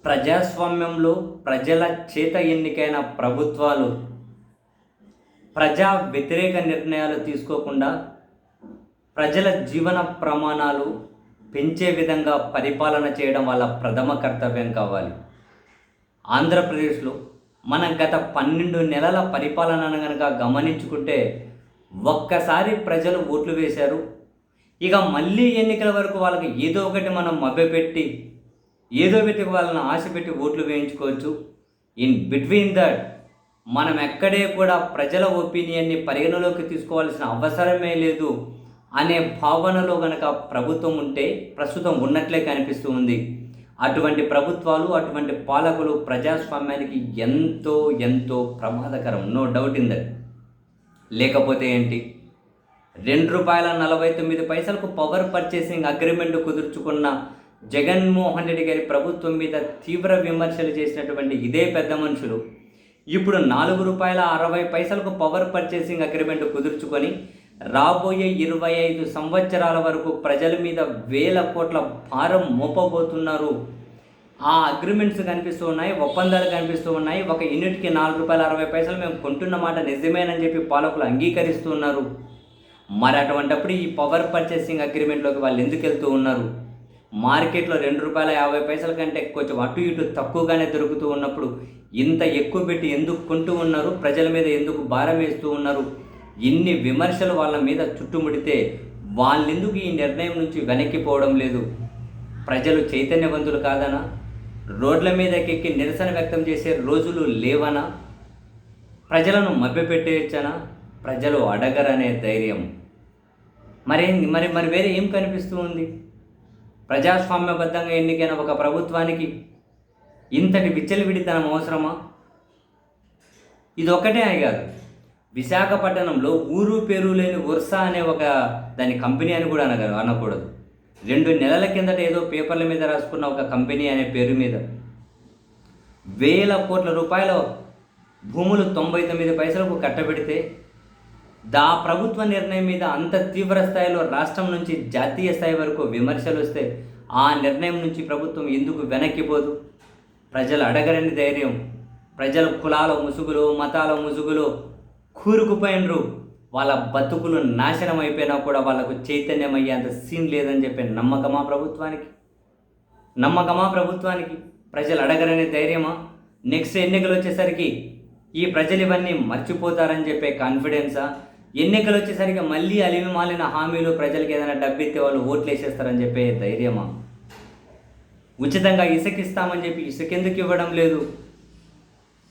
ప్రజాస్వామ్యంలో ప్రజల చేత ఎన్నికైన ప్రభుత్వాలు ప్రజా వ్యతిరేక నిర్ణయాలు తీసుకోకుండా ప్రజల జీవన ప్రమాణాలు పెంచే విధంగా పరిపాలన చేయడం వాళ్ళ ప్రథమ కర్తవ్యం కావాలి. ఆంధ్రప్రదేశ్లో మనం గత 12 నెలల పరిపాలనను కనుక గమనించుకుంటే ఒక్కసారి ప్రజలు ఓట్లు వేశారు. ఇక మళ్ళీ ఎన్నికల వరకు వాళ్ళకి ఏదో ఒకటి మనం మభ్యపెట్టి ఏదో ఒకటి వాళ్ళని ఆశ పెట్టి ఓట్లు వేయించుకోవచ్చు. ఇన్ బిట్వీన్ దట్ మనం ఎక్కడే కూడా ప్రజల ఒపీనియన్ని పరిగణలోకి తీసుకోవాల్సిన అవసరమే లేదు అనే భావనలో కనుక ప్రభుత్వం ఉంటే ప్రస్తుతం ఉన్నట్లే కనిపిస్తూ ఉంది. అటువంటి ప్రభుత్వాలు, అటువంటి పాలకులు ప్రజాస్వామ్యానికి ఎంతో ఎంతో ప్రమాదకరం, నో డౌట్ ఇన్ దట్. లేకపోతే ఏంటి, ₹2.49 పవర్ పర్చేసింగ్ అగ్రిమెంట్ కుదుర్చుకున్న జగన్మోహన్ రెడ్డి గారి ప్రభుత్వం మీద తీవ్ర విమర్శలు చేసినటువంటి ఇదే పెద్ద మనుషులు ఇప్పుడు ₹4.60 పవర్ పర్చేసింగ్ అగ్రిమెంట్ కుదుర్చుకొని రాబోయే 25 సంవత్సరాల వరకు ప్రజల మీద వేల కోట్ల భారం మోపబోతున్నారు. ఆ అగ్రిమెంట్స్ కనిపిస్తూ ఉన్నాయి, ఒప్పందాలు కనిపిస్తూ ఉన్నాయి. ఒక యూనిట్కి ₹4.60 మేము కొంటున్న మాట నిజమేనని చెప్పి పాలకులు అంగీకరిస్తూ ఉన్నారు. మరి అటువంటప్పుడు ఈ పవర్ పర్చేసింగ్ అగ్రిమెంట్లోకి వాళ్ళు ఎందుకు వెళ్తూ ఉన్నారు? మార్కెట్లో ₹2.50 కంటే కొంచెం అటు ఇటు తక్కువగానే దొరుకుతూ ఉన్నప్పుడు ఇంత ఎక్కువ పెట్టి ఎందుకు కొంటూ ఉన్నారు? ప్రజల మీద ఎందుకు భారం వేస్తూ ఉన్నారు? ఇన్ని విమర్శలు వాళ్ళ మీద చుట్టుముడితే వాళ్ళెందుకు ఈ నిర్ణయం నుంచి వెనక్కిపోవడం లేదు? ప్రజలు చైతన్యవంతులు కాదనా? రోడ్ల మీద ఎక్కి నిరసన వ్యక్తం చేసే రోజులు లేవనా? ప్రజలను మభ్యపెట్టేయచ్చనా? ప్రజలు అడగరనే ధైర్యం మరి వేరే ఏం కనిపిస్తూ ఉంది? ప్రజాస్వామ్యబద్ధంగా ఎన్నికైన ఒక ప్రభుత్వానికి ఇంతటి విచ్చలవిడితనం అవసరమా? ఇది ఒక్కటే కాదు, విశాఖపట్నంలో ఊరు పేరు లేని ఉర్సా అనే ఒక దాని కంపెనీ అని కూడా అనకూడదు. 2 నెలల కిందట ఏదో పేపర్ల మీద రాసుకున్న ఒక కంపెనీ అనే పేరు మీద వేల కోట్ల రూపాయల భూములు 99 పైసలకు కట్టబెడితే ప్రభుత్వ నిర్ణయం మీద అంత తీవ్ర స్థాయిలో రాష్ట్రం నుంచి జాతీయ స్థాయి వరకు విమర్శలు వస్తే ఆ నిర్ణయం నుంచి ప్రభుత్వం ఎందుకు వెనక్కిపోదు? ప్రజలు అడగరని ధైర్యం, ప్రజలు కులాల ముసుగులు, మతాల ముసుగులు కూరుకుపోయినరు. వాళ్ళ బతుకులు నాశనం అయిపోయినా కూడా వాళ్ళకు చైతన్యం అయ్యేంత సీన్ లేదని చెప్పే నమ్మకమా ప్రభుత్వానికి? ప్రజలు అడగరనే ధైర్యమా? నెక్స్ట్ ఎన్నికలు వచ్చేసరికి ఈ ప్రజలు ఇవన్నీ మర్చిపోతారని చెప్పే కాన్ఫిడెన్సా? ఎన్నికలు వచ్చేసరికి మళ్ళీ అలివిమాలిన హామీలు, ప్రజలకు ఏదైనా డబ్బిస్తే వాళ్ళు ఓట్లు వేసేస్తారని చెప్పే ధైర్యమా? ఉచితంగా ఇసుక ఇస్తామని చెప్పి ఇసుక ఎందుకు ఇవ్వడం లేదు?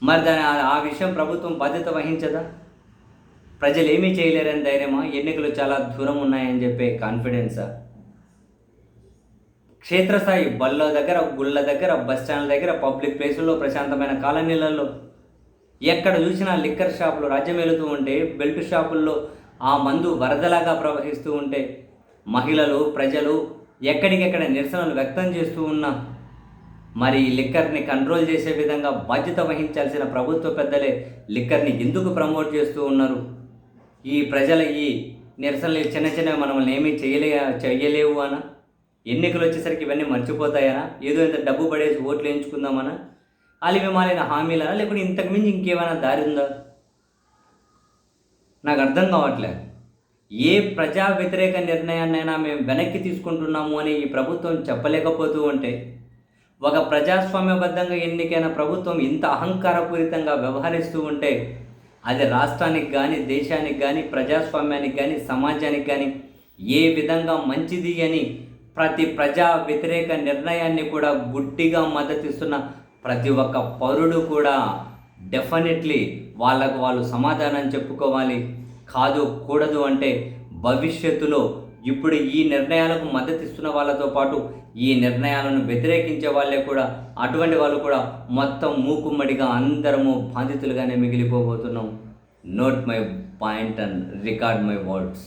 మరి ఆ విషయం ప్రభుత్వం బాధ్యత వహించదా? ప్రజలు ఏమీ చేయలేరని ధైర్యమా? ఎన్నికలు చాలా దూరం ఉన్నాయని చెప్పే కాన్ఫిడెన్సా? క్షేత్రస్థాయి బళ్ళ దగ్గర, గుళ్ళ దగ్గర, బస్టాండ్ల దగ్గర, పబ్లిక్ ప్లేసుల్లో, ప్రశాంతమైన కాలనీలలో ఎక్కడ చూసినా లిక్కర్ షాపులు రాజ్యమేలుతూ ఉంటే, బెల్ట్ షాపుల్లో ఆ మందు వరదలాగా ప్రవహిస్తూ ఉంటే, మహిళలు, ప్రజలు ఎక్కడికెక్కడ నిరసనలు వ్యక్తం చేస్తూ ఉన్నా మరి లిక్కర్ని కంట్రోల్ చేసే విధంగా బాధ్యత వహించాల్సిన ప్రభుత్వ పెద్దలే లిక్కర్ని ఎందుకు ప్రమోట్ చేస్తూ ఉన్నారు? ఈ ప్రజల ఈ నిరసనలు చిన్నవి మనల్ని ఏమీ చేయలేవు అనా? ఎన్నికలు వచ్చేసరికి ఇవన్నీ మర్చిపోతాయనా? ఏదో ఇంత డబ్బు పడేసి ఓట్లు వేయించుకుందామనా? అలివిమాలిన హామీలనా? లేకుంటే ఇంతకుమించి ఇంకేమైనా దారి ఉందా? నాకు అర్థం కావట్లేదు. ఏ ప్రజా వ్యతిరేక నిర్ణయాన్నైనా మేము వెనక్కి తీసుకుంటున్నాము అని ఈ ప్రభుత్వం చెప్పలేకపోతూ ఉంటే, ఒక ప్రజాస్వామ్యబద్ధంగా ఎన్నికైన ప్రభుత్వం ఇంత అహంకారపూరితంగా వ్యవహరిస్తూ ఉంటే అది రాష్ట్రానికి కానీ, దేశానికి కానీ, ప్రజాస్వామ్యానికి కానీ, సమాజానికి కానీ ఏ విధంగా మంచిది అని ప్రతి ప్రజా వ్యతిరేక నిర్ణయాన్ని కూడా గుడ్డిగా మద్దతిస్తున్న ప్రతి ఒక్క పౌరుడు కూడా డెఫినెట్లీ వాళ్ళు సమాధానం చెప్పుకోవాలి. కాదు కూడదు అంటే భవిష్యత్తులో ఇప్పుడు ఈ నిర్ణయాలకు మద్దతు ఇస్తున్న వాళ్ళతో పాటు ఈ నిర్ణయాలను వ్యతిరేకించే వాళ్ళే కూడా, అటువంటి వాళ్ళు కూడా మొత్తం మూకుమ్మడిగా అందరము బాధితులుగానే మిగిలిపోబోతున్నాం. Note my point and record my words.